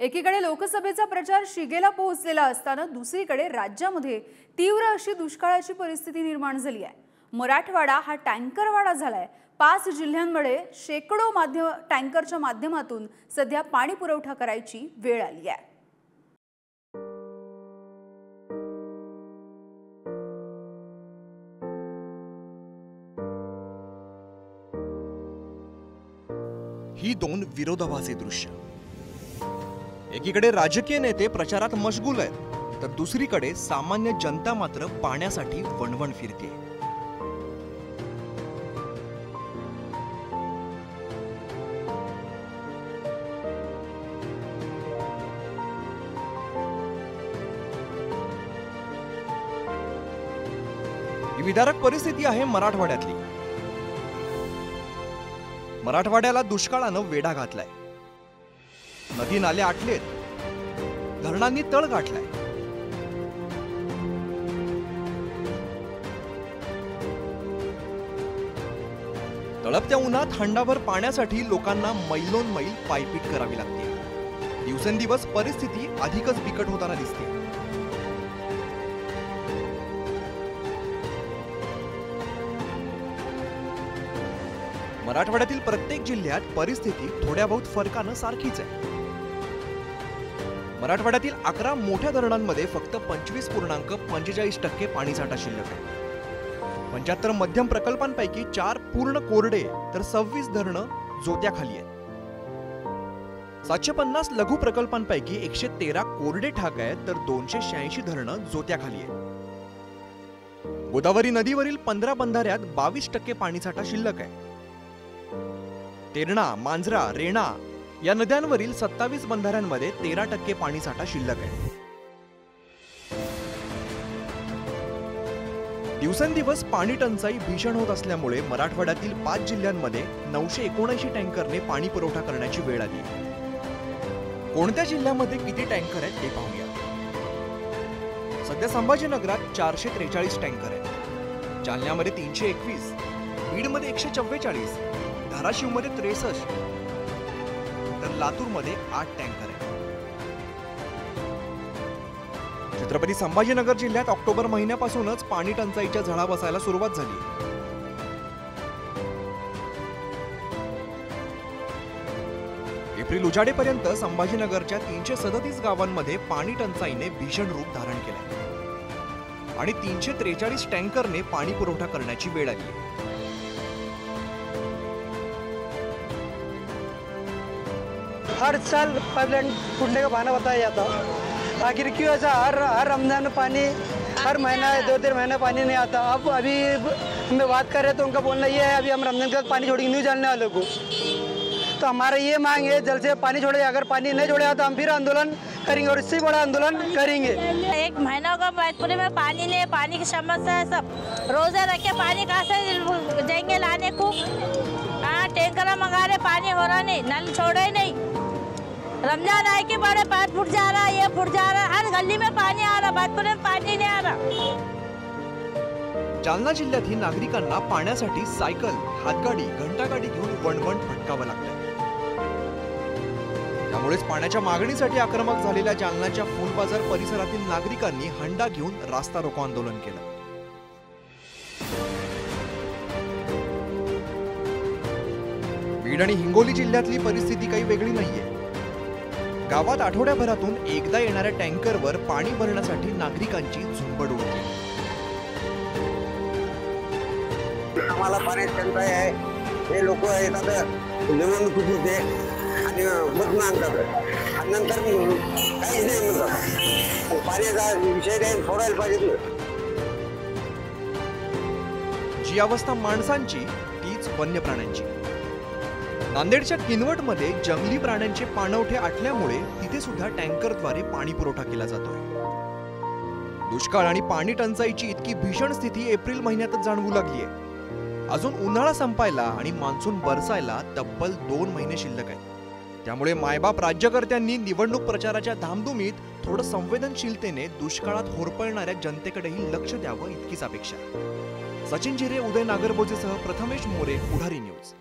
एकीकडे लोकसभेचा प्रचार शिगेला पोहोचलेला असताना दुसरीकडे राज्यामध्ये तीव्र अशी दुष्काळाची परिस्थिती निर्माण झाली आहे। मराठवाडा हा टँकरवाडा झालाय। 5 जिल्ह्यांमध्ये शेकडो टँकरच्या माध्यमातून सध्या पाणी पुरवठा करायची वेळ आली आहे। ही दोन विरोधाभासी दृश्य। एकीकडे राजकीय नेते प्रचारात मशगूल आहेत, तर दुसरीकडे सामान्य जनता मात्र पाण्यासाठी वणवण फिरते। ही विदारक परिस्थिती आहे मराठवाड्यातली। मराठवाड्याला दुष्काळानं वेढा घातलाय। नदी नाले आटलेत, धरणांनी तळ गाठलाय। तळपत्या उन्हात हंडाभर पाण्यासाठी लोकांना मैलोन मैल पायपीट करावी लागते। दिवसेंदिवस परिस्थिती अधिकच बिकट होताना दिसते। मराठवाड्यातील प्रत्येक जिल्ह्यात परिस्थिती थोड्या बहुत फरकानं सारखीच आहे। मराठवाड्यातील 11 मोठ्या धरणांमध्ये फक्त 25.45% पाणीसाठा शिल्लक आहे। 75 मध्यम प्रकल्पांपैकी 4 पूर्ण कोरडे तर 26 धरणं जोत्याखाली आहेत। 750 लघु प्रकल्पांपैकी 113 कोरडे ठाक आहेत, तर 286 धरणं जोत्याखाली आहेत। गोदावरी नदीवरील 15 बंधाऱ्यात 22% पाणीसाठा शिल्लक आहे। तेरणा, मांजरा, रेणा या नद्यांवरील 27 बंधाऱ्यांमध्ये 13% पाणीसाठा शिल्लक आहे। दिवसेंदिवस पाणी टंचाई भीषण होत असल्यामुळे मराठवाड्यातील 5 जिल्ह्यांमध्ये 979 टँकरने पाणी पुरवठा करण्याची वेळ आली। कोणत्या जिल्ह्यामध्ये किती टँकर आहेत ते पाहूया। सध्या संभाजीनगरात 443 टँकर आहेत, जालन्यामध्ये 321, बीडमध्ये 144, धाराशिवमध्ये 63, तर लातूरमध्ये 8 टँकर आहेत। छत्रपती संभाजीनगर जिल्ह्यात ऑक्टोबर महिन्यापासूनच पाणी टंचाईच्या झळा बसायला सुरुवात झाली। एप्रिल उजाडेपर्यंत संभाजीनगरच्या 337 गावांमध्ये पाणी टंचाईने भीषण रूप धारण केले आणि 343 टँकरने पाणी पुरवठा करण्याची वेळ आली। हर साल पाइपलाइन फूटने का बहाना बताया जाता, आखिर क्यों ऐसा? हर रमजान में पानी, हर महीना 2-3 महीना पानी नहीं आता। अब अभी हमें बात कर रहे तो उनका बोलना ये है अभी हम रमजान के बाद पानी छोड़ेंगे न्यू जानने वालों को। तो हमारा ये मांग है जल्द से पानी छोड़े, अगर पानी नहीं छोड़ेगा तो हम फिर आंदोलन करेंगे और इससे बड़ा आंदोलन करेंगे। 1 महीना का मैतपुरी में पानी नहीं है, पानी की समस्या है। सब रोजे रखे पानी कहाँ से जाएंगे लाने को? हाँ, टैंकर मंगा रहे, पानी हो रहा नहीं, नल छोड़े नहीं। रमजान आए के बड़े पाइप फूट जा रहा है, ये फूट जा रहा है, हर गली में पानी आ रहा, मैतपुरी में पानी नहीं आ रहा। जालना जिल्ह्यातही नागरिकांना पाण्यासाठी सायकल, हातगाडी, घंटागाडी घेऊन वणवण भटकावं लागतंय। त्यामुळेच पाण्याच्या मागणीसाठी आक्रमक झालेल्या जालन्याच्या फुलबाजार परिसरातील नागरिकांनी हंडा घेऊन रास्ता रोको आंदोलन केलं। बीड आणि हिंगोली जिल्ह्यातली परिस्थिती काही वेगळी नाहीये। गावात आठवड्याभरातून एकदा येणाऱ्या टँकरवर पाणी भरण्यासाठी नागरिकांची झुंबड उडते। आम्हाला पाणी टंचाई आहे, हे लोक येतात निवडणुकीचे आणि मतदान करतात आणि नंतर काहीच नाही म्हणतात। पाण्याचा विषय नाही, सोडायला पाहिजे। जी अवस्था माणसांची तीच वन्य प्राण्यांची। नांदेडच्या किनवटमध्ये जंगली प्राण्यांचे पाणवठे आटल्यामुळे तिथे सुद्धा टँकरद्वारे पाणी पुरवठा केला जातोय। दुष्काळ आणि पाणी टंचाईची इतकी भीषण स्थिती एप्रिल महिन्यातच जाणवू लागलीये। अजून उन्हाळा संपायला आणि मान्सून बरसायला तब्बल 2 महिने शिल्लक आहेत। त्यामुळे मायबाप राज्यकर्त्यांनी निवडणूक प्रचाराच्या धामधुमीत थोडं संवेदनशीलतेने दुष्काळात होरपळणाऱ्या जनतेकडेही लक्ष द्यावं इतकीच अपेक्षा। सचिन जिरे, उदय नागरबोजेसह प्रथमेश मोरे, पुढारी न्यूज।